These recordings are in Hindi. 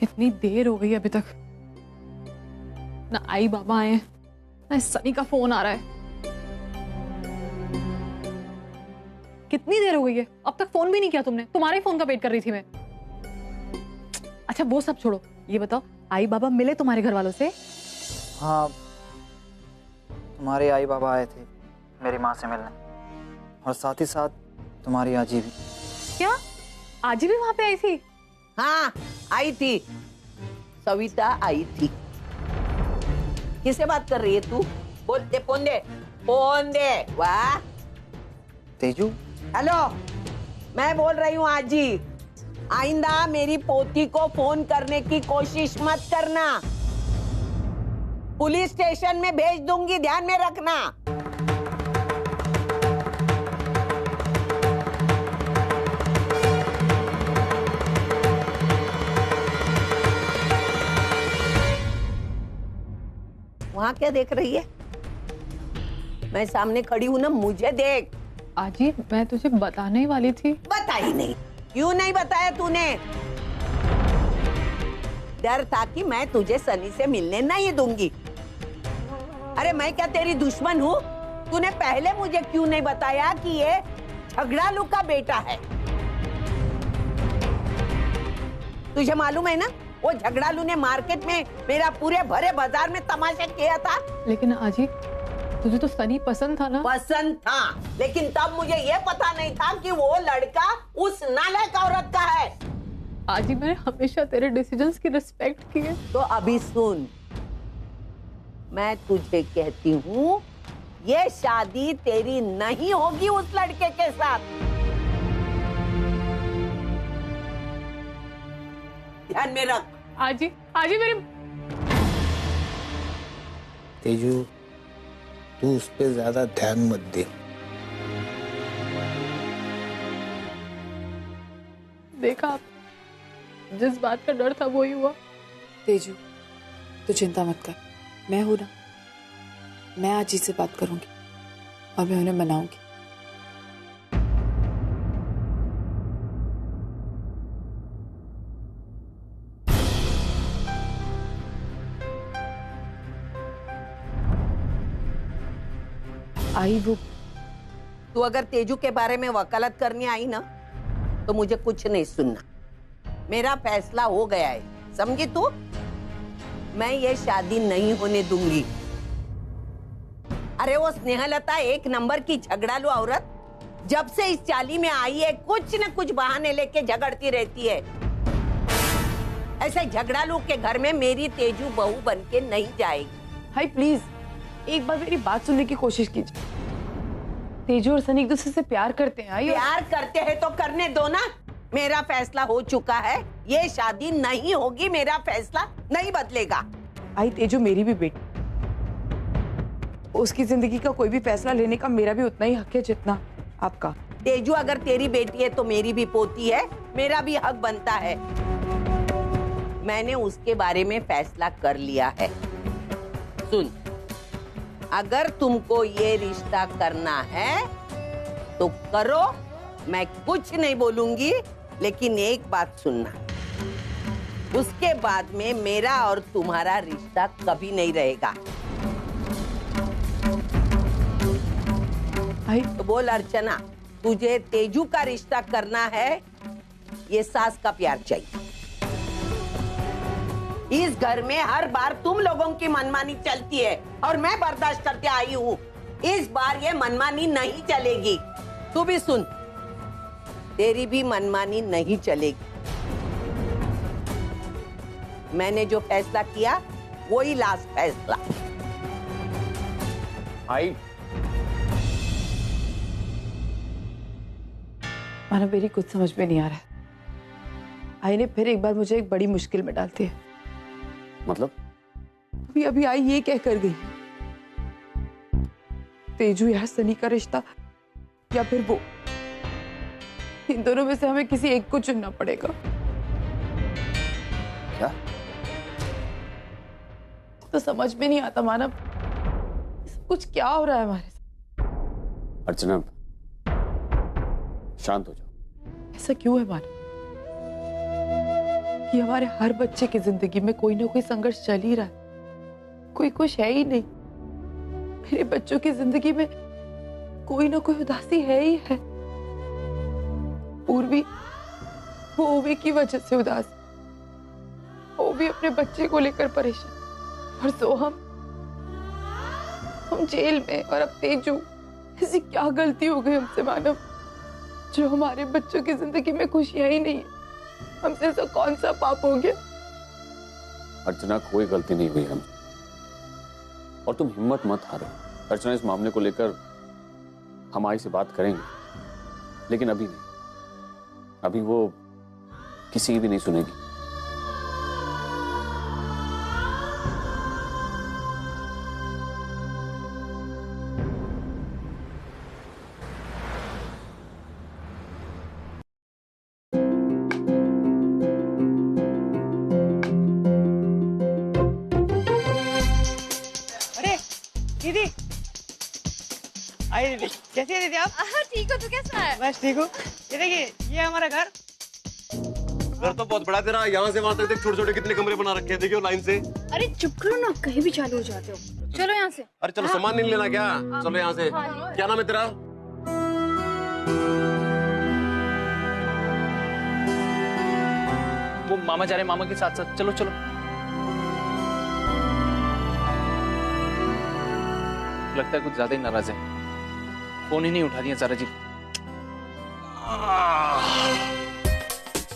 इतनी देर हो गई अभी तक ना आई बाबा आए ना सनी का फोन आ रहा है। कितनी देर हो गई है, अब तक फोन भी नहीं किया तुमने। तुम्हारे फोन का वेट कर रही थी मैं। अच्छा वो सब छोड़ो, ये बताओ आई बाबा मिले तुम्हारे घर वालों से? हाँ, तुम्हारे आई बाबा आए थे मेरी माँ से मिलने, और साथ ही साथ तुम्हारी आजी भी। क्या आजी भी वहां पे आई थी? हाँ आई थी, सविता आई थी। किससे बात कर रही है तू? बोल दे, फोन दे, फोन दे। वाह तेजू। हेलो, मैं बोल रही हूँ आजी, आइंदा मेरी पोती को फोन करने की कोशिश मत करना। पुलिस स्टेशन में भेज दूंगी, ध्यान में रखना। वहां क्या देख रही है? मैं सामने खड़ी हूं ना, मुझे देख। आजी मैं तुझे बताने ही वाली थी। बताई नहीं? क्यों नहीं बताया तूने? डर था कि मैं तुझे सनी से मिलने नहीं दूंगी। अरे मैं क्या तेरी दुश्मन हूँ? तूने पहले मुझे क्यों नहीं बताया कि ये झगड़ालू का बेटा है? तुझे मालूम है ना, वो झगड़ालू ने मार्केट में मेरा पूरे भरे बाजार में तमाशा किया था। लेकिन आजी तुझे तो सनी पसंद था ना? पसंद था, लेकिन तब मुझे ये पता नहीं था कि वो लड़का उस नालायक औरत का है। आजी मैंने हमेशा तेरे डिसीजंस की रिस्पेक्ट की है। तो अभी सुन, मैं तुझे कहती हूँ, ये शादी तेरी नहीं होगी उस लड़के के साथ। ध्यान में रख। आजी आजी मेरी। तेजू तू उस पे ज्यादा ध्यान मत दे। देखा आप, जिस बात का डर था वो ही हुआ। तेजू तू चिंता मत कर, मैं हूं ना। मैं आजी से बात करूंगी और मैं उन्हें मनाऊंगी। आई वो, तू अगर तेजू के बारे में वकालत करने आई ना, तो मुझे कुछ नहीं सुनना। मेरा फैसला हो गया है, समझी तू? मैं ये शादी नहीं होने दूंगी। अरे वो स्नेहलता एक नंबर की झगड़ालू औरत, जब से इस चाली में आई है कुछ न कुछ बहाने लेके झगड़ती रहती है। ऐसे झगड़ालू के घर में मेरी तेजू बहू बन के नहीं जाएगी। हाय प्लीज एक बार मेरी बात सुनने की कोशिश कीजिए। तेजू और सनी एक दूसरे से प्यार करते हैं। प्यार करते हैं तो करने दो ना। मेरा फैसला हो चुका है, ये शादी नहीं होगी। मेरा फैसला नहीं बदलेगा। आई तेजू मेरी भी बेटी, उसकी जिंदगी का कोई भी फैसला लेने का मेरा भी उतना ही हक है जितना आपका। तेजू अगर तेरी बेटी है तो मेरी भी पोती है, मेरा भी हक बनता है। मैंने उसके बारे में फैसला कर लिया है। सुन, अगर तुमको ये रिश्ता करना है तो करो, मैं कुछ नहीं बोलूंगी। लेकिन एक बात सुनना, उसके बाद में मेरा और तुम्हारा रिश्ता कभी नहीं रहेगा। तो बोल अर्चना, तुझे तेजू का रिश्ता करना है, ये सास का प्यार चाहिए। इस घर में हर बार तुम लोगों की मनमानी चलती है और मैं बर्दाश्त करते आई हूँ। इस बार ये मनमानी नहीं चलेगी। तू भी सुन, तेरी भी मनमानी नहीं चलेगी। मैंने जो फैसला किया वही लास्ट फैसला। आई मानो मेरी कुछ समझ में नहीं आ रहा है। आई ने फिर एक बार मुझे एक बड़ी मुश्किल में डालती है। मतलब? अभी अभी आई ये कह कर गई, तेजू या सनी का रिश्ता या फिर वो, इन दोनों में से हमें किसी एक को चुनना पड़ेगा। क्या? तो समझ में नहीं आता मानव, कुछ क्या हो रहा है हमारे साथ। अर्चना शांत हो जाओ। ऐसा क्यों है मानव? कि हमारे हर बच्चे की जिंदगी में कोई ना कोई संघर्ष चल ही रहा है, कोई खुश है ही नहीं। मेरे बच्चों की जिंदगी में कोई ना कोई उदासी है ही है। उर्वी, वो उर्वी की वजह से उदास, वो भी अपने बच्चे को लेकर परेशान। और सोहम, हम जेल में, और अब तेजू। ऐसी क्या गलती हो गई हमसे मानव, जो हमारे बच्चों की जिंदगी में खुशियां ही नहीं है? हमसे ऐसा कौन सा पाप हो गया? अर्चना, कोई गलती नहीं हुई हम, और तुम हिम्मत मत हारो। अर्चना, इस मामले को लेकर हम आई से बात करेंगे, लेकिन अभी नहीं। अभी वो किसी की भी नहीं सुनेगी। दीदी, आई दीदी, कैसी है दीदी आप? ठीक हो, तू कैसा है? बस ठीक हूँ। ये देखिए, ये हमारा घर। घर तो बहुत बड़ा तेरा, यहाँ से वहाँ तक देख, छोटे छोटे कितने कमरे बना रखे हैं, देखियो लाइन से। अरे चुप करो ना, कहीं भी चालू हो जाते हो। चलो यहाँ से। अरे चलो, सामान नहीं लेना क्या? चलो यहाँ से। क्या नाम है तेरा? वो मामा जा रहे, मामा के साथ साथ। चलो चलो। लगता है कुछ ज्यादा ही नाराज है, फोन ही नहीं उठा दिया सारा जी।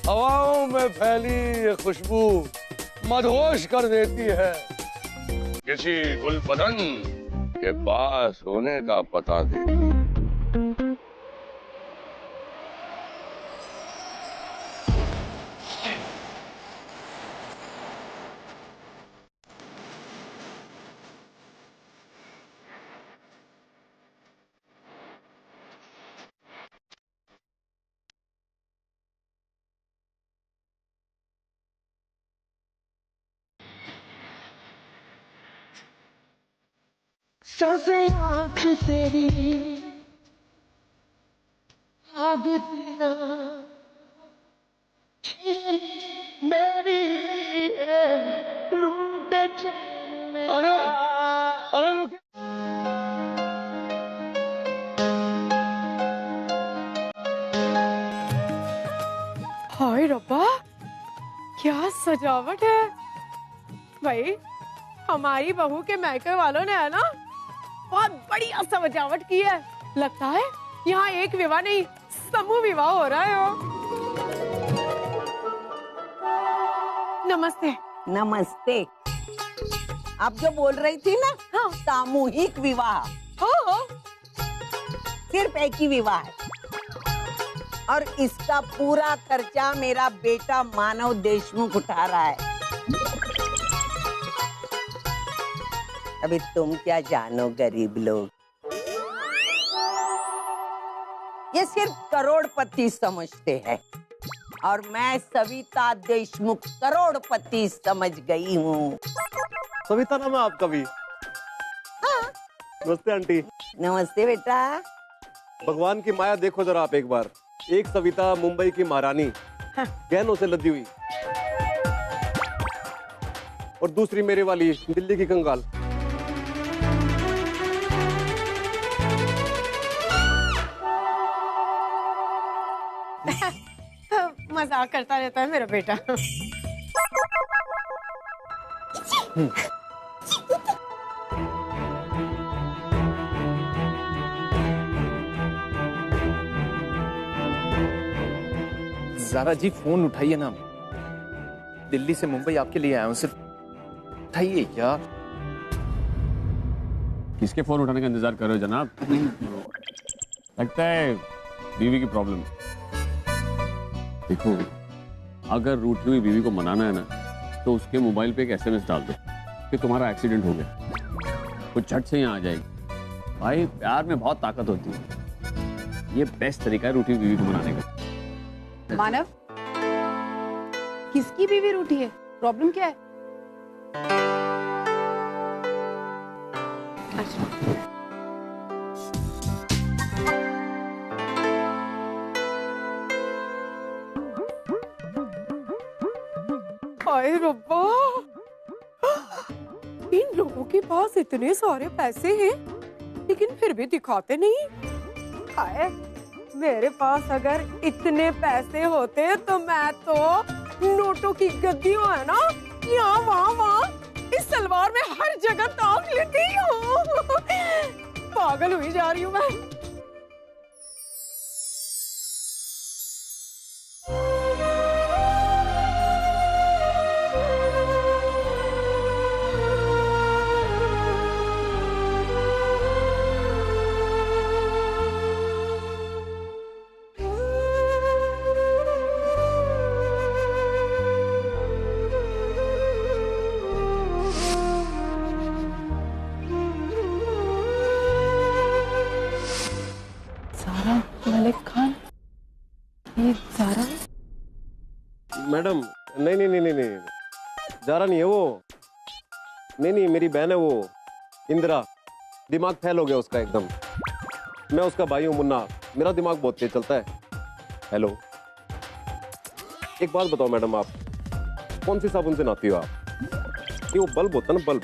हवाओं में फैली ये खुशबू मदहोश कर देती है। किसी गुलबदन के पास होने का पता देती। आँख तेरी आग तेरा मेरी लूटे चैन में। हाय रब्बा, क्या सजावट है भाई। हमारी बहू के मैके वालों ने, है ना, बहुत बढ़िया सजावट की है। लगता है यहाँ एक विवाह नहीं, समूह विवाह हो रहा है। नमस्ते। नमस्ते। आप जो बोल रही थी ना, हाँ। सामूहिक विवाह। हो सिर्फ एक ही विवाह है, और इसका पूरा खर्चा मेरा बेटा मानव देशमुख उठा रहा है। अभी तुम क्या जानो गरीब लोग, ये सिर्फ करोड़पति समझते हैं, और मैं सविता देशमुख करोड़पति समझ गई हूँ। सविता नाम है आपका भी? हाँ। नमस्ते आंटी। नमस्ते बेटा। भगवान की माया देखो जरा आप एक बार। एक सविता मुंबई की महारानी, गहनों से लदी हुई, और दूसरी मेरे वाली दिल्ली की कंगाल। मजाक करता रहता है मेरा बेटा। ज़ारा जी, फोन उठाइए ना, दिल्ली से मुंबई आपके लिए आया हूँ, सिर्फ उठाइए यार। किसके फोन उठाने का इंतजार कर रहे हो जनाब? लगता है बीवी की प्रॉब्लम। देखो, अगर रूठी हुई बीवी को मनाना है ना, तो उसके मोबाइल पे एक SMS डाल दो कि तुम्हारा एक्सीडेंट हो गया, वो झट से यहाँ आ जाएगी। भाई, प्यार में बहुत ताकत होती है, ये बेस्ट तरीका है रूठी हुई बीवी को मनाने का। मानव, किसकी बीवी रूठी है? प्रॉब्लम क्या है? अच्छा, हाय रब्बा, इन लोगों के पास इतने सारे पैसे हैं लेकिन फिर भी दिखाते नहीं। हाय, मेरे पास अगर इतने पैसे होते तो मैं तो नोटों की गद्दियों है ना, यहाँ वहाँ वहाँ इस सलवार में हर जगह ताक लेती हूँ। पागल हुई जा रही हूँ मैं। मलिक खान, ये ज़ारा? मैडम नहीं नहीं नहीं नहीं नहीं, ज़ारा नहीं है वो। नहीं नहीं, मेरी बहन है वो, इंदिरा। दिमाग फैल हो गया उसका एकदम। मैं उसका भाई हूँ मुन्ना, मेरा दिमाग बहुत तेज चलता है। हेलो, एक बात बताओ मैडम, आप कौन सी साबुन से नहाती हो आप? ये वो बल्ब होता है ना, बल्ब,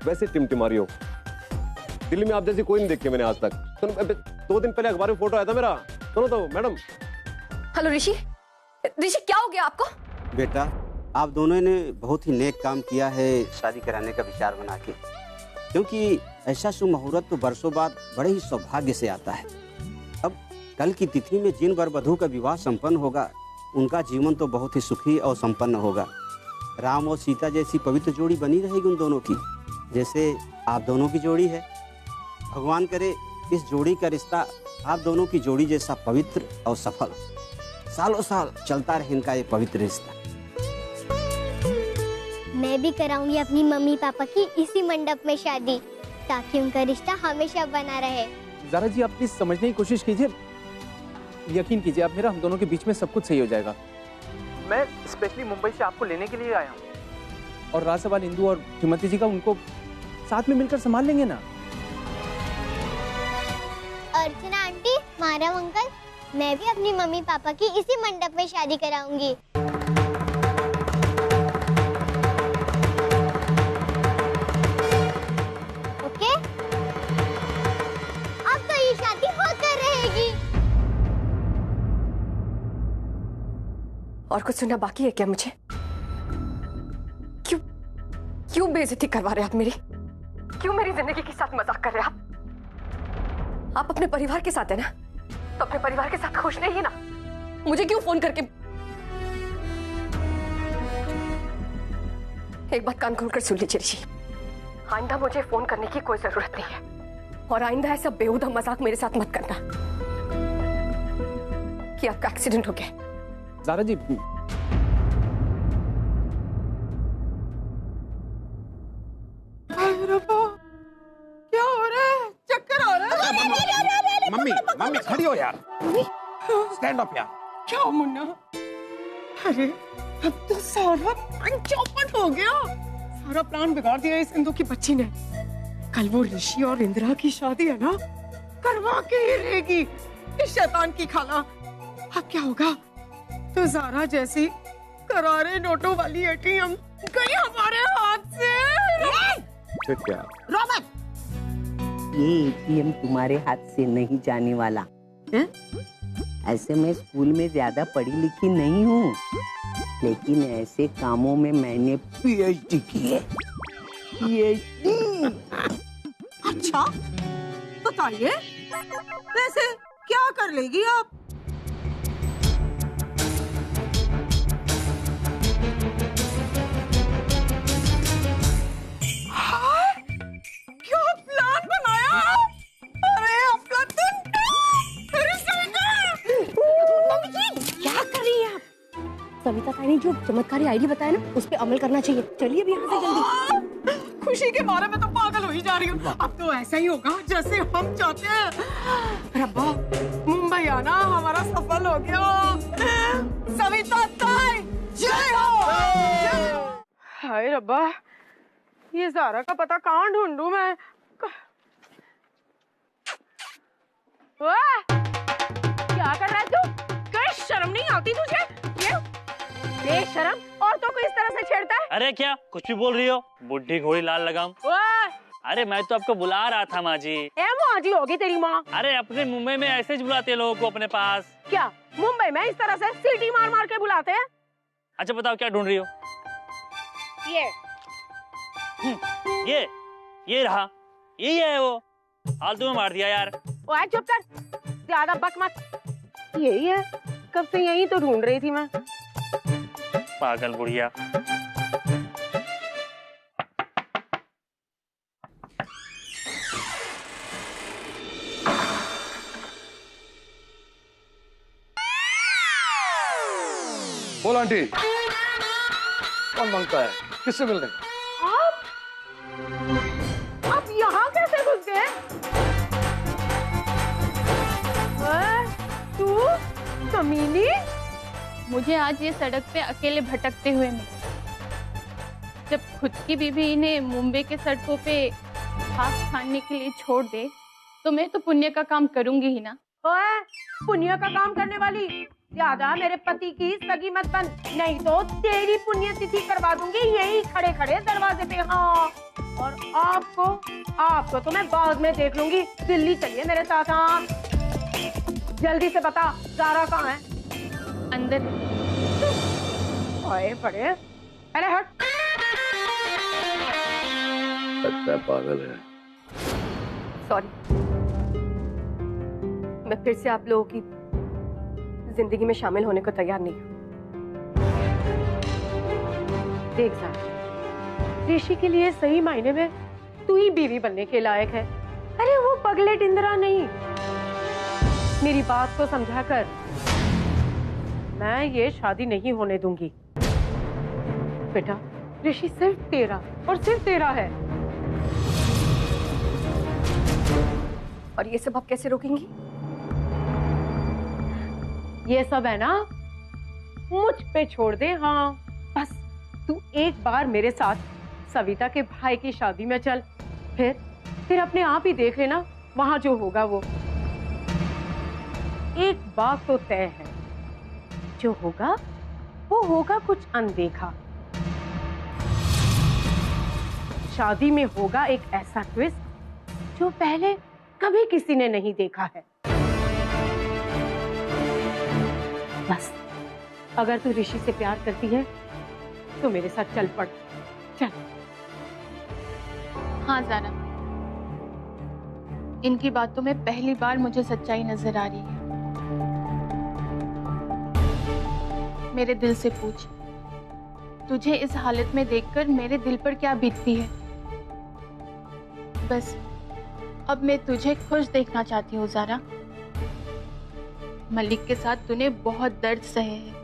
वैसे टिमटिमा रही हो। दिल्ली में आप जैसी कोई नहीं देखी मैंने आज तक। 2 दिन पहले अखबार में फोटो आया था मेरा। सुनो तो मैडम। हेलो ऋषि, ऋषि क्या हो गया आपको? बेटा, आप दोनों ने बहुत ही नेक काम किया है शादी कराने का विचार बना के, क्योंकि ऐसा शुभ मुहूर्त तो बरसों बाद बड़े ही सौभाग्य से आता है। अब कल की तिथि में जिन वर वधू का विवाह संपन्न होगा उनका जीवन तो बहुत ही सुखी और संपन्न होगा। राम और सीता जैसी पवित्र जोड़ी बनी रहेगी उन दोनों की, जैसे आप दोनों की जोड़ी है। भगवान करे इस जोड़ी का रिश्ता आप दोनों की जोड़ी जैसा पवित्र और सफल, सालों साल चलता रहे इनका ये पवित्र रिश्ता। मैं भी कराऊंगी अपनी मम्मी पापा की इसी मंडप में शादी, ताकि उनका रिश्ता हमेशा बना रहे। ज़ारा जी, आप प्लीज समझने की कोशिश कीजिए, यकीन कीजिए आप मेरा, हम दोनों के बीच में सब कुछ सही हो जाएगा। मैं स्पेशली मुंबई से आपको लेने के लिए आया हूँ, और रहा सवाल इंदू और श्रीमती जी का, उनको साथ में मिलकर संभाल लेंगे ना। अर्चना आंटी, मारा अंकल, मैं भी अपनी मम्मी पापा की इसी मंडप में शादी कराऊंगी। ओके? अब तो ये शादी होकर रहेगी। और कुछ सुनना बाकी है क्या मुझे? क्यों बेइज्जती करवा रहे आप मेरी? क्यों मेरी जिंदगी के साथ मजाक कर रहे हैं आप अपने परिवार के साथ है ना, तो अपने परिवार के साथ खुश रहिए ना। मुझे क्यों फोन करके? एक बात कान खोलकर सुन लीजिए ऋषि, आइंदा मुझे फोन करने की कोई जरूरत नहीं है, और आइंदा ऐसा बेहुदा मजाक मेरे साथ मत करना कि आपका एक्सीडेंट हो गया। ज़ारा जी, क्या हो रहा है? चक्कर आ रहा है? मम्मी, मम्मी खड़ी हो यार, स्टैंड अप यार। क्या मुन्ना? अरे अब तो सारा प्लान चौपट हो गया। सारा प्लान बिगाड़ दिया इस इंदू की बच्ची ने। कल वो ऋषि और इंदिरा की शादी है ना, करवा के ही रहेगी इस शैतान की खाला। अब क्या होगा? तो ज़ारा जैसी करारे नोटों वाली एटीएम गई हमारे हाथ से। फिर क्या? रॉबर्ट, ये एटीएम तुम्हारे हाथ से नहीं जाने वाला है? ऐसे मैं स्कूल में ज्यादा पढ़ी लिखी नहीं हूँ, लेकिन ऐसे कामों में मैंने पीएचडी की है। पीएचडी। अच्छा, बताइए, वैसे क्या कर लेगी आप? क्या प्लान बनाया? अरे अफलातून! क्या कर रही हैं आप? सविता ताई ने जो चमत्कारी आईडी बताया ना, उस पे अमल करना चाहिए। चलिए अब यहाँ से जल्दी। खुशी के मारे में तो पागल हो ही जा रही हूँ। अब तो ऐसा ही होगा जैसे हम चाहते हैं। रब्बा, मुंबई आना हमारा सफल हो गया। सविता ताई जय हो। हाय रब्बा, ये ज़ारा का पता कहाँ ढूंढूं मैं? क्या कर रहा है तू? कोई शर्म नहीं आती तुझे? ये बेशरम औरतों को इस तरह अरे क्या कुछ भी बोल रही हो, बुढ़ी घोड़ी लाल लगाम। अरे मैं तो आपको बुला रहा था माँ जी। माँ जी होगी तेरी माँ। अरे अपने मुंबई में ऐसे ही बुलाते हैं लोगों को अपने पास। क्या मुंबई में इस तरह से सीटी मार मार के बुलाते हैं? अच्छा बताओ क्या ढूंढ रही हो? ये रहा, यही है वो। फालतू में मार दिया यार। ओए चुप कर, ज्यादा बक मत। यही है, कब से यही तो ढूंढ रही थी मैं। पागल बुढ़िया। बोल आंटी, कौन मांगता है? किससे मिलने? आप यहाँ कैसे घुस गए? तू कमीनी? मुझे आज ये सड़क पे अकेले भटकते हुए मिले। जब खुद की बीवी इन्हें मुंबई के सड़कों पे घास खाने के लिए छोड़ दे तो मैं तो पुण्य का काम करूंगी ही ना। ओए, पुण्य का काम करने वाली ज्यादा मेरे पति की सगी मत बन, नहीं तो तेरी पुण्यतिथि करवा दूंगी यही खड़े खड़े दरवाजे पे। हाँ, और आपको तो मैं बाद में देख लूंगी। दिल्ली चलिए मेरे साथ। हाँ जल्दी से बता, ज़ारा कहाँ है? अंदर। ओए बड़े, अरे हट। लगता है पागल है। सॉरी, मैं फिर से आप लोगों की जिंदगी में शामिल होने को तैयार नहीं हूँ। देख ज़ारा, ऋषि के लिए सही मायने में तू ही बीवी बनने के लायक है। अरे वो पगलेट इंदिरा नहीं। मेरी बात को समझा कर, मैं ये शादी नहीं होने दूंगी। बेटा, ऋषि सिर्फ तेरा और सिर्फ तेरा है। और ये सब आप कैसे रोकेंगी? ये सब है ना, मुझ पे छोड़ दे। हाँ बस तू एक बार मेरे साथ सविता के भाई की शादी में चल, फिर अपने आप ही देख लेना, वहां जो होगा वो। एक बात तो तय है, जो होगा वो होगा कुछ अनदेखा। शादी में होगा एक ऐसा ट्विस्ट जो पहले कभी किसी ने नहीं देखा है। बस अगर तू ऋषि से प्यार करती है तो मेरे साथ चल पड़। चल। हाँ ज़ारा, इनकी बातों में पहली बार मुझे सच्चाई नजर आ रही है। मेरे दिल से पूछ, तुझे इस हालत में देखकर मेरे दिल पर क्या बीतती है? बस अब मैं तुझे खुश देखना चाहती हूँ ज़ारा। मलिक के साथ तूने बहुत दर्द सहे हैं,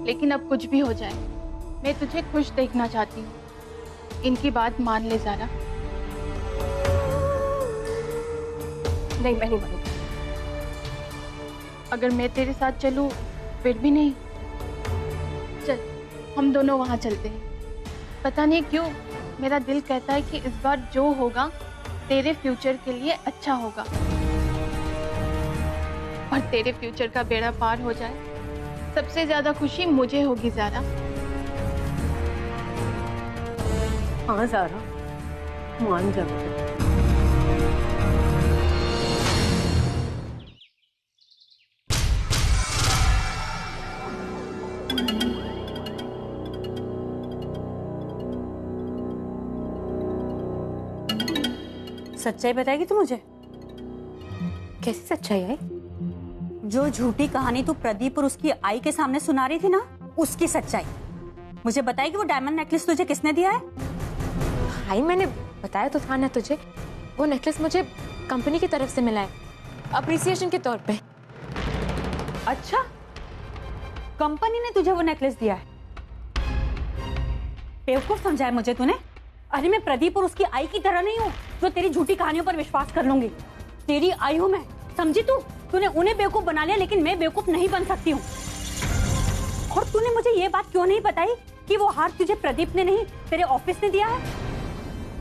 लेकिन अब कुछ भी हो जाए मैं तुझे खुश देखना चाहती हूँ। इनकी बात मान ले ज़ारा। नहीं, मैं नहीं मानूंगी। अगर मैं तेरे साथ चलूं फिर भी नहीं? चल, हम दोनों वहां चलते हैं। पता नहीं क्यों मेरा दिल कहता है कि इस बार जो होगा तेरे फ्यूचर के लिए अच्छा होगा, और तेरे फ्यूचर का बेड़ा पार हो जाए सबसे ज्यादा खुशी मुझे होगी ज़ारा। हाँ ज़ारा, मान जा। सच्चाई बताएगी तू मुझे? कैसी सच्चाई है? जो झूठी कहानी तू प्रदीप और उसकी आई के सामने सुना रही थी ना, उसकी सच्चाई मुझे बताएगी। वो डायमंड नेकलेस तुझे किसने दिया है? भाई मैंने बताया तो था ना तुझे, वो नेकलेस मुझे कंपनी की तरफ से मिला है, अप्रिसिएशन के तौर पे। अच्छा, कंपनी ने तुझे वो नेकलेस दिया है? बेवकूफ समझा है मुझे तूने। अरे मैं प्रदीप और उसकी आई की तरह नहीं हूँ जो तेरी झूठी कहानियों पर विश्वास कर लूंगी। तेरी आई हूँ मैं, समझी तू? तूने उन्हें बेवकूफ बना लिया, लेकिन मैं बेवकूफ नहीं बन सकती हूँ। और तूने मुझे ये बात क्यों नहीं बताई कि वो हार तुझे प्रदीप ने नहीं तेरे ऑफिस ने दिया है?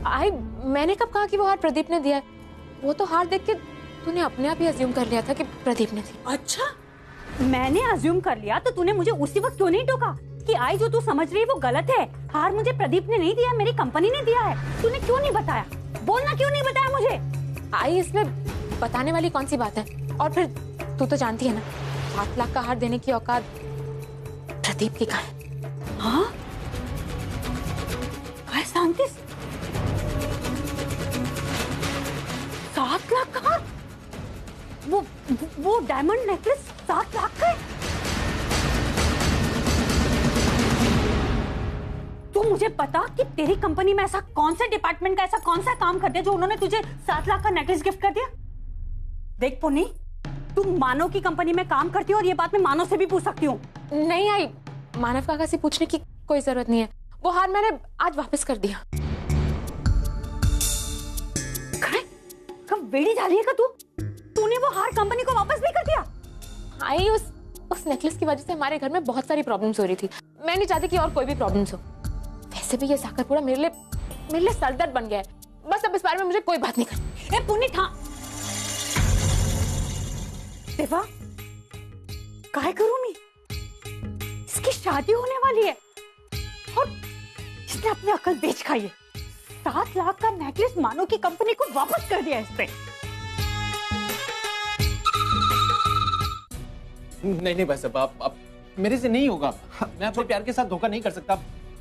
आई, मैंने कब कहा कि वो हार प्रदीप ने दिया है? वो तो हार देख के तूने अपने आप ही अज्यूम कर लिया था कि प्रदीप ने दिया। अच्छा, मैंने अज्यूम कर लिया तो तूने मुझे उसी वक्त क्यों नहीं टोका कि आई जो तू समझ रही है वो गलत है? हार मुझे प्रदीप ने नहीं दिया, मेरी कंपनी ने दिया है। तूने क्यों नहीं बताया? बोलना क्यों नहीं बताया मुझे? आई इसमें बताने वाली कौन सी बात है? और फिर तू तो जानती है ना 7 लाख का हार देने की औकात प्रदीप की कहाँ है? हाँ? काय सांगतेस? 7 लाख का हार? वो डायमंड नेकलेस 7 लाख का है? तू मुझे बता कि तेरी कंपनी में ऐसा कौन सा डिपार्टमेंट का ऐसा कौन सा काम कर दिया जो उन्होंने तुझे 7 लाख का नेकलेस गिफ्ट कर दिया? देख पुन्नी, तू मानव की कंपनी में काम करती हो और ये बात मैं मानव से भी पूछ सकती हूँ। नहीं आई, मानव काका से पूछने की कोई जरूरत नहीं है। वो हार मैंने आज वापस कर दिया। कब वेड़ी डाली है तू? तूने वो हार कंपनी को वापस भी कर दिया? आई उस नेकलेस की वजह से हमारे घर में बहुत सारी प्रॉब्लम्स हो रही थी। मैं नहीं चाहती कि और कोई भी प्रॉब्लम्स हो। वैसे भी ये साकरपुरा मेरे लिए सरदर्द बन गया है। बस अब इस बारे में मुझे कोई बात नहीं करनी। ए पुन्नी था देवा, काय करूं मैं? इसकी शादी होने वाली है और इसने अपनी अकल बेच खाई है। 7 लाख का नेकलेस मानो की कंपनी को वापस कर दिया इसने। नहीं भाई साहब, आप मेरे से नहीं होगा। मैं अपने प्यार के साथ धोखा नहीं कर सकता।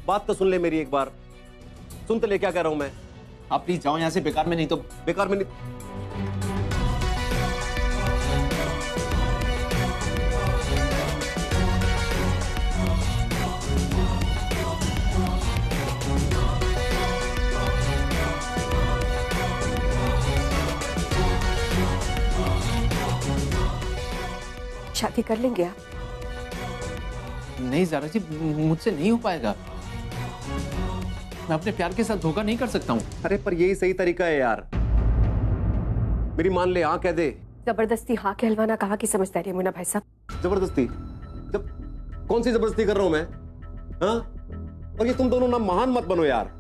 बात तो सुन ले मेरी एक बार। सुन तो ले क्या कह रहा हूं मैं। आप प्लीज जाओ यहाँ से, बेकार में नहीं तो बेकार में नहीं। शादी कर लेंगे आप? नहीं ज़ारा जी, मुझसे नहीं हो पाएगा। मैं अपने प्यार के साथ धोखा नहीं कर सकता हूँ। अरे पर यही सही तरीका है यार। मेरी मान ले, हाँ कह दे। जबरदस्ती हाँ कहलवाना कहा कि समझदारी है मुन्ना भाई साहब। जबरदस्ती? जब कौन सी जबरदस्ती कर रहा हूं मैं? हाँ? और ये तुम दोनों ना महान मत बनो यार।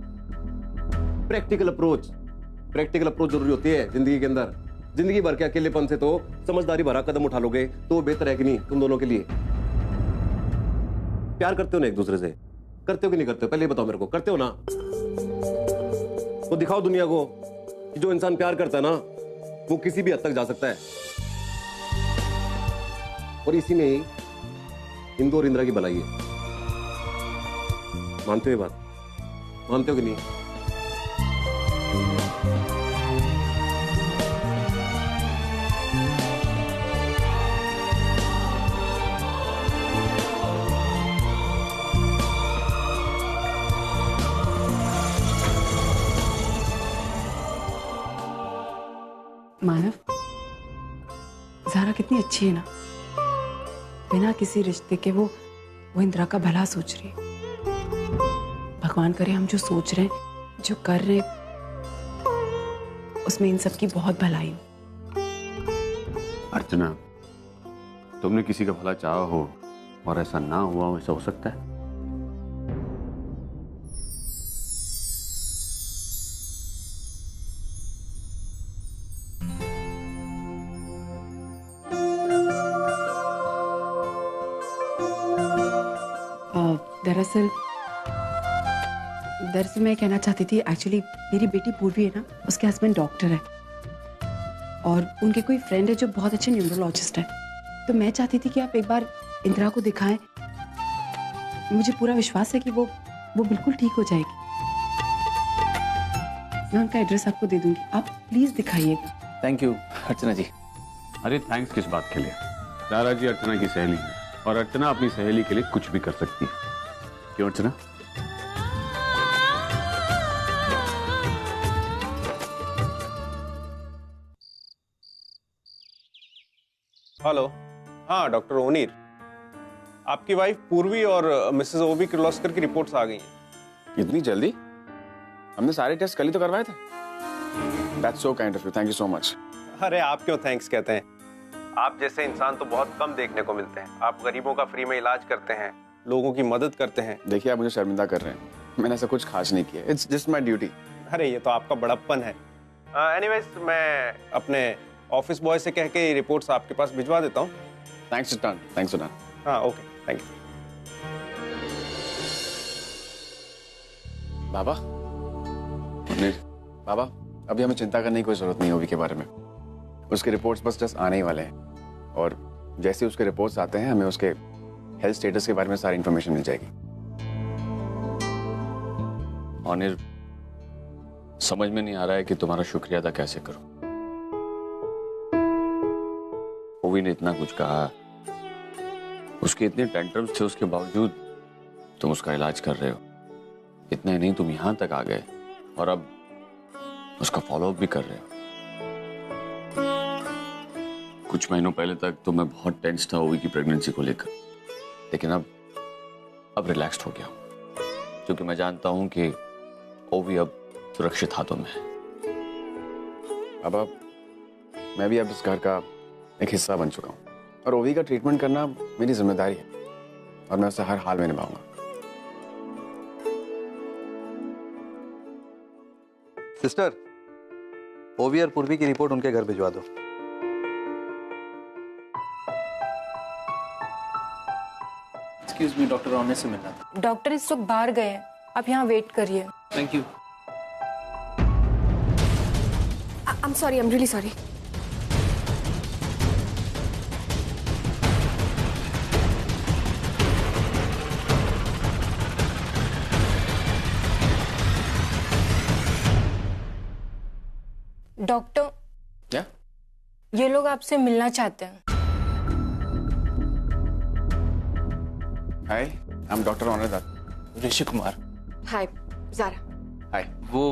प्रैक्टिकल अप्रोच जरूरी होती है जिंदगी के अंदर। जिंदगी भर के अकेलेपन से तो समझदारी भरा कदम उठा लोगे तो वो बेहतर है कि नहीं तुम दोनों के लिए? प्यार करते हो ना एक दूसरे से? करते हो कि नहीं करते हो? पहले बताओ मेरे को, करते हो ना? तो दिखाओ दुनिया को कि जो इंसान प्यार करता है ना वो किसी भी हद तक जा सकता है। और इसी में ही इंदु और इंदिरा की भलाई है। मानते हो ये बात? मानते हो कि नहीं? मानव, ज़ारा कितनी अच्छी है ना। बिना किसी रिश्ते के वो इंदिरा का भला सोच रही है। भगवान करे हम जो सोच रहे हैं, जो कर रहे हैं, उसमें इन सब की बहुत भलाई हो। अर्चना, तुमने किसी का भला चाहा हो और ऐसा ना हुआ, ऐसा हो सकता है? दरअसल मैं कहना चाहती थी, एक्चुअली मेरी बेटी पूर्वी है ना, उसके हस्बैंड डॉक्टर है और उनके कोई फ्रेंड है जो बहुत अच्छे न्यूरोलॉजिस्ट है। तो मैं चाहती थी कि आप एक बार इंदिरा को दिखाएं। मुझे पूरा विश्वास है कि वो बिल्कुल ठीक हो जाएगी। मैं उनका एड्रेस आपको दे दूंगी, आप प्लीज दिखाइएगा। थैंक यू अर्चना जी। अरे थैंक्स किस बात के लिए? ज़ारा जी अर्चना की सहेली है और अर्चना अपनी सहेली के लिए कुछ भी कर सकती है। क्यों अर्चना? हेलो, हाँ डॉक्टर ओनीर, आपकी वाइफ पूर्वी और मिसेस ओवी किर्लोस्कर की रिपोर्ट्स आ गई हैं। इतनी जल्दी? हमने सारे टेस्ट कल ही तो करवाए थे। That's so kind of you. Thank you so much. अरे आप क्यों थैंक्स कहते हैं? आप जैसे इंसान तो बहुत कम देखने को मिलते हैं। आप गरीबों का फ्री में इलाज करते हैं, लोगों की मदद करते हैं। देखिए, आप मुझे शर्मिंदा कर रहे हैं। मैंने ऐसा कुछ खास नहीं किया। It's just my duty. अरे ये तो आपका बड़प्पन है। एनीवेज, मैं अपने ऑफिस बॉय से कह के रिपोर्ट्स आपके पास भिजवा देता हूँ थैंक्स सुल्तान, थैंक्स सुल्तान। हाँ ओके, थैंक यू। बाबा, बाबा अभी हमें चिंता करने की कोई जरूरत नहीं है ओवी के बारे में। उसके रिपोर्ट्स बस जस्ट आने ही वाले हैं और जैसे उसके रिपोर्ट्स आते हैं हमें उसके हेल्थ स्टेटस के बारे में सारी इंफॉर्मेशन मिल जाएगी। ऑनिर, समझ में नहीं आ रहा है कि तुम्हारा शुक्रिया अदा कैसे करूं। ओवी ने इतना कुछ कहा, उसके इतने टेंट्रम्स थे, उसके बावजूद तुम उसका इलाज कर रहे हो। इतना ही नहीं, तुम यहां तक आ गए और अब उसका फॉलोअप भी कर रहे हो। कुछ महीनों पहले तक तो मैं बहुत टेंस था ओवी की प्रेगनेंसी को लेकर, लेकिन अब रिलैक्स्ड हो गया हूं, क्योंकि मैं जानता हूं कि ओवी अब सुरक्षित हाथों में है। अब मैं भी अब इस घर का एक हिस्सा बन चुका हूँ और ओवी का ट्रीटमेंट करना मेरी जिम्मेदारी है और मैं उसे हर हाल में निभाऊंगा। सिस्टर, ओवी और पूर्वी की रिपोर्ट उनके घर भिजवा दो। एक्सक्यूज मी, डॉक्टर ऑनिर से मिलना था। डॉक्टर इस वक्त बाहर गए हैं, आप यहाँ वेट करिए। Thank you. I'm sorry, I'm really sorry. Doctor, क्या? ये लोग आपसे मिलना चाहते हैं। हाय, I am doctor Onir Dutt. Rishi Kumar. हाय, ज़ारा। हाय। वो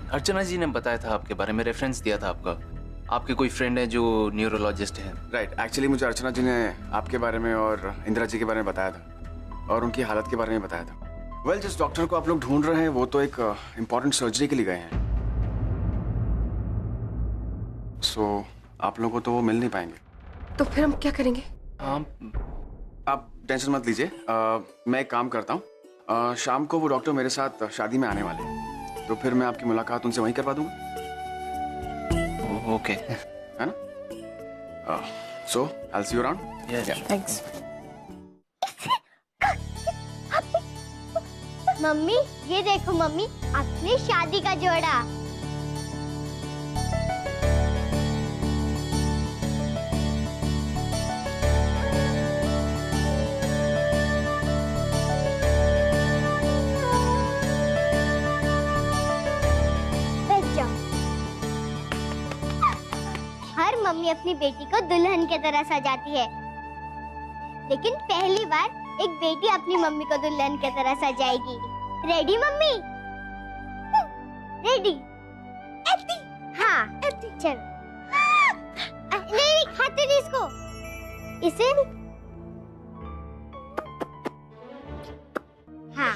अर्चना जी ने बताया था आपके बारे में, रेफरेंस दिया था आपका। आपके कोई फ्रेंड है जो न्यूरोलॉजिस्ट है। राइट, एक्चुअली मुझे अर्चना जी ने आपके बारे में और इंदिरा जी के बारे में बताया था और उनकी हालत के बारे में बताया था। वेल, जिस डॉक्टर को आप लोग ढूंढ रहे हैं वो तो एक इम्पोर्टेंट सर्जरी के लिए गए हैं, सो आप लोगों को तो वो मिल नहीं पाएंगे। तो फिर हम क्या करेंगे? आप टेंशन मत लीजिए, मैं एक काम करता हूँ, शाम को वो डॉक्टर मेरे साथ शादी में आने वाले हैं, तो फिर मैं आपकी मुलाकात उनसे वहीं करवा दूंगा। ओके, है ना? So I will see you around. Thanks. Mummy, ये देखो मम्मी, अपने शादी का जोड़ा। हर मम्मी अपनी बेटी को दुल्हन की तरह सजाती है, लेकिन पहली बार एक बेटी अपनी मम्मी को दुल्हन की तरह सजाएगी। Ready mummy? रेडी? हाँ, चल। नहीं, खाते नहीं इसको, इसे हाँ।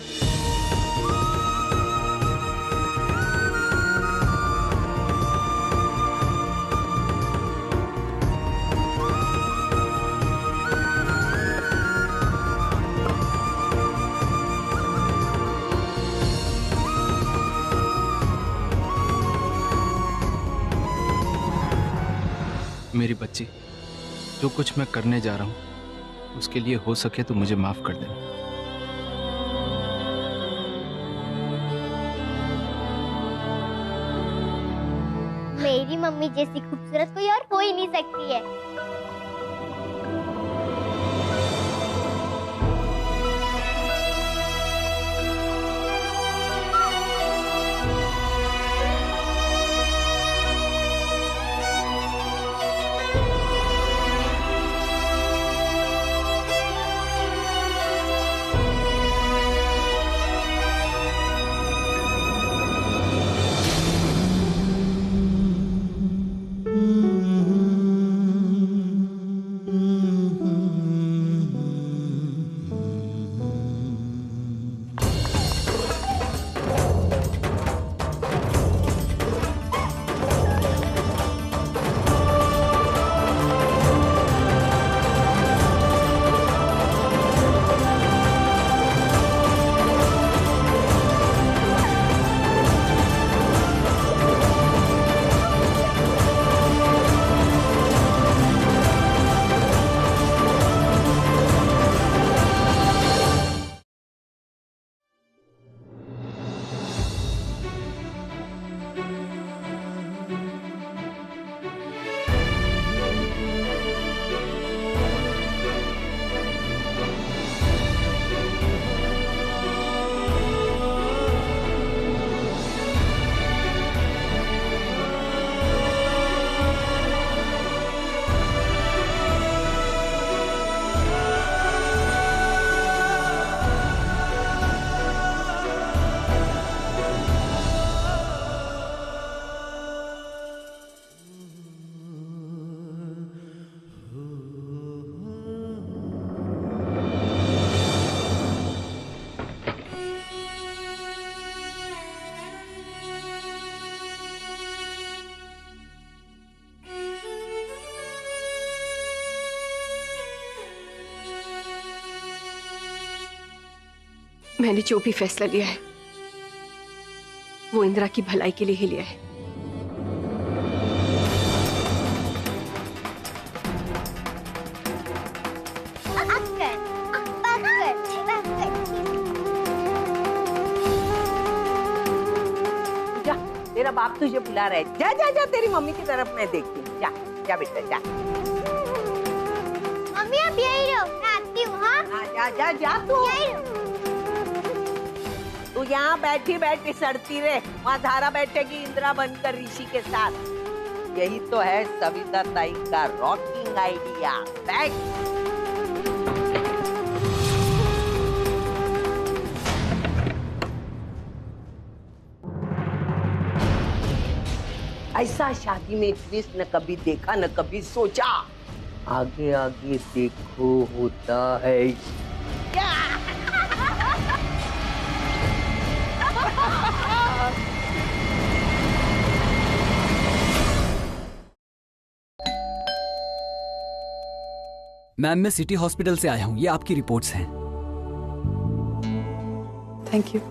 मेरी बच्ची, जो कुछ मैं करने जा रहा हूँ उसके लिए हो सके तो मुझे माफ कर देना। मेरी मम्मी जैसी खूबसूरत कोई और हो ही नहीं सकती है। मैंने जो भी फैसला लिया है वो इंदिरा की भलाई के लिए ही लिया है। जा, तेरा बाप तुझे बुला रहा है। जा जा जा, तेरी मम्मी की तरफ मैं देखती हूँ। जा जा बेटा जा। मम्मी आप यही रहो, मैं आती हूँ। हाँ जा जा जा तू तू यहाँ बैठी बैठी सड़ती रहे, वहाँ धारा बैठेगी इंदिरा बनकर ऋषि के साथ। यही तो है सविता ताई का रॉकिंग आइडिया। बैठ। ऐसा शादी में ट्विस्ट न कभी देखा न कभी सोचा। आगे आगे देखो होता है। मैम मैं सिटी हॉस्पिटल से आया हूँ, ये आपकी रिपोर्ट्स हैं। Thank you.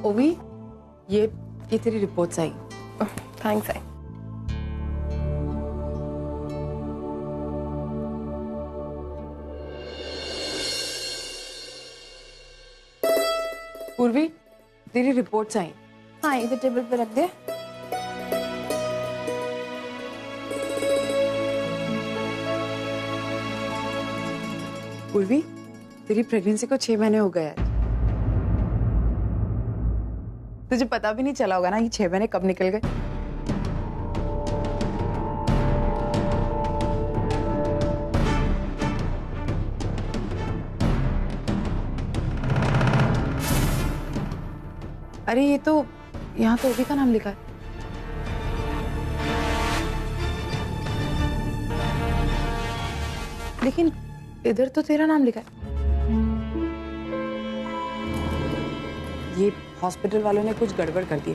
ओवी, ये तेरी रिपोर्ट्स आई। Thanks I. पूर्वी, तेरी रिपोर्ट्स आई। हाँ, इधर टेबल पे रख दे। पूर्वी, तेरी प्रेगनेंसी को 6 महीने हो गए आज। तुझे पता भी नहीं चला होगा ना ये 6 महीने कब निकल गए। अरे ये तो यहाँ तो ओवी का नाम लिखा है। लेकिन इधर तो तेरा नाम लिखा है। ये हॉस्पिटल वालों ने कुछ गड़बड़ कर दी।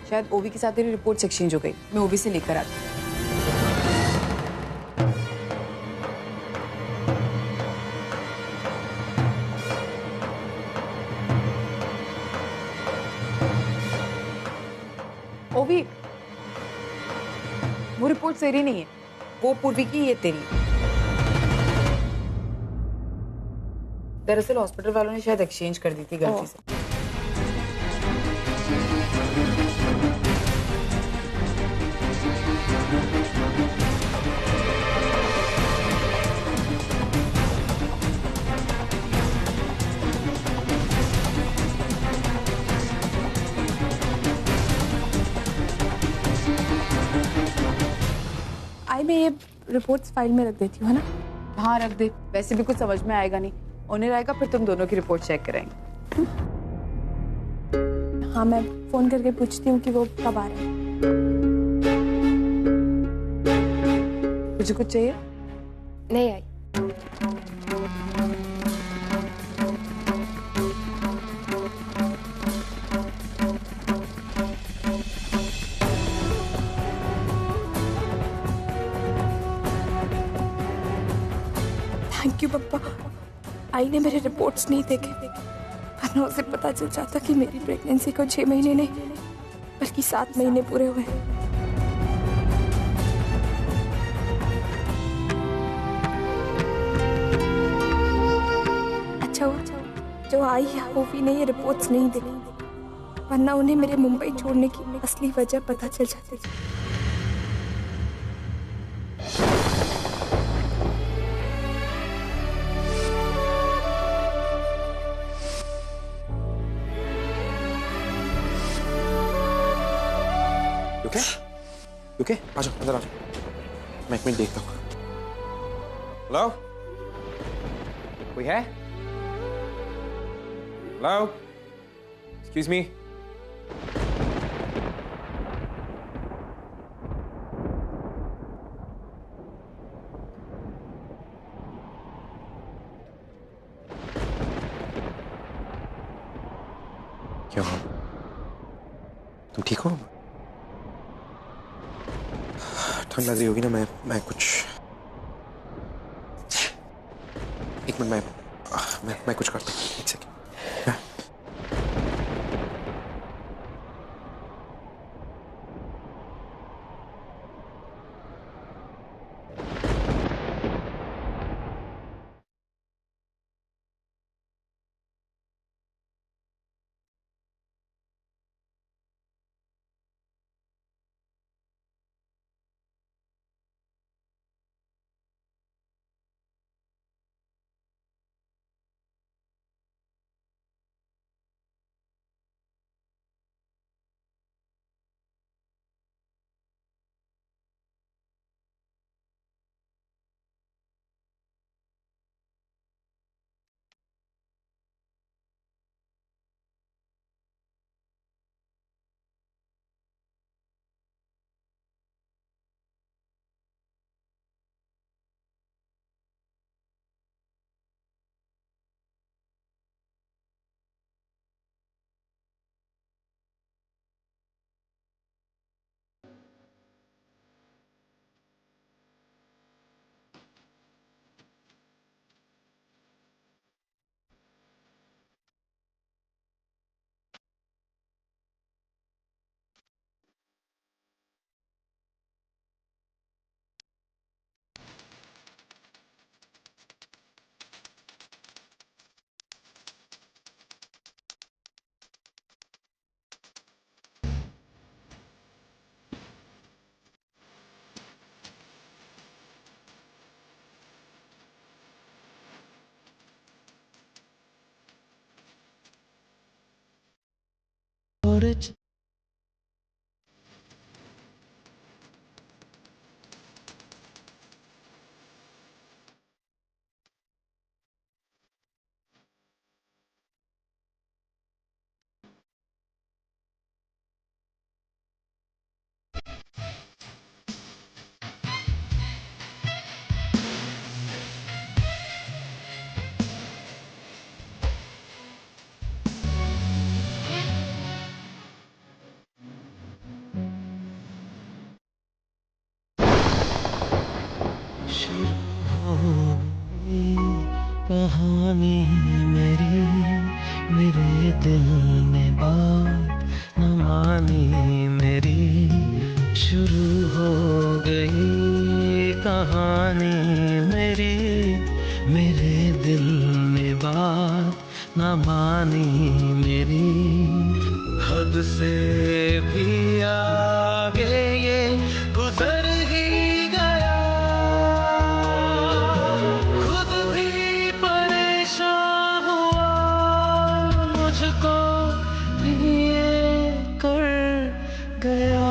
शायद ओवी के साथ तेरी रिपोर्ट एक्सचेंज हो गई। मैं ओवी से लेकर आती हूँ। ओवी, वो रिपोर्ट तेरी नहीं है, वो पूर्वी की, ये तेरी। दरअसल हॉस्पिटल वालों ने शायद एक्सचेंज कर दी थी गलती से। आई मैं ये रिपोर्ट्स फाइल में रख देती हूँ, है ना? हाँ रख दे, वैसे भी कुछ समझ में आएगा नहीं। ओनर आएगा फिर तुम दोनों की रिपोर्ट चेक कराएंगे। हाँ मैं फोन करके पूछती हूँ कि वो कब आ रहे हैं। तुझे कुछ चाहिए? नहीं आई। थैंक यू पप्पा। आई ने मेरे रिपोर्ट्स नहीं देखे, वरना उसे पता चल जाता कि मेरी प्रेगनेंसी को 6 महीने नहीं बल्कि 7 महीने पूरे हुए। अच्छा हुआ जो आई है वो भी ने ये रिपोर्ट्स नहीं देखी, वरना उन्हें मेरे मुंबई छोड़ने की असली वजह पता चल जाती। ओके, आ जाओ अंदर आ जाओ। मैं 1 मिनट देखता हूँ। हेलो, कोई है? Hello, excuse me. क्यों, तुम ठीक हो? ठंड लग रही होगी ना। मैं कुछ एक मिनट मैं कुछ करता हूँ, एक सेकंड। कहानी मेरी, मेरे दिल ने बात न मानी मेरी, शुरू हो गई कहानी मेरी, मेरे दिल ने बात न मानी मेरी, हद से भी आगे ये गुजर ही गया, खुद भी परेशान हुआ, मुझको भी ये कर गया।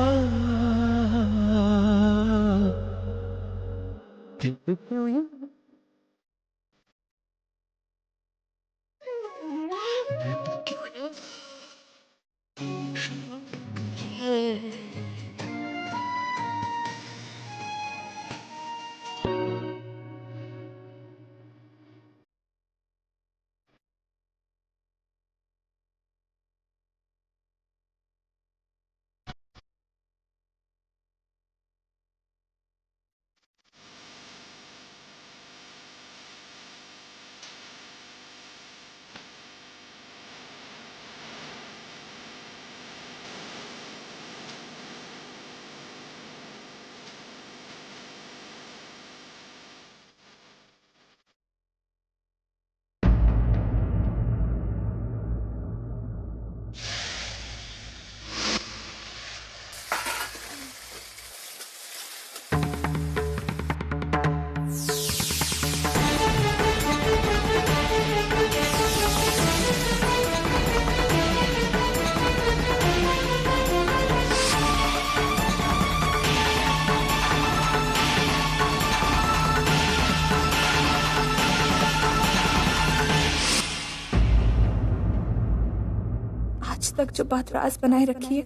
आज तक जो बात राज बनाए रखी है,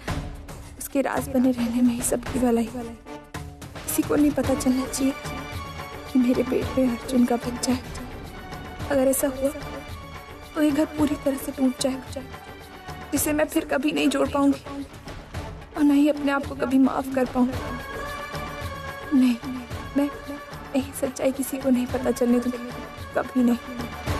उसके राज बने रहने में ही सबकी भलाई। किसी को नहीं पता चलना चाहिए कि मेरे पेट में अर्जुन का बच्चा है। अगर ऐसा हुआ तो ये घर पूरी तरह से टूट जाएगा, जिसे मैं फिर कभी नहीं जोड़ पाऊंगी और न ही अपने आप को कभी माफ कर पाऊंगी। नहीं, मैं यही सच्चाई किसी को नहीं पता चलने दूंगी। कभी नहीं।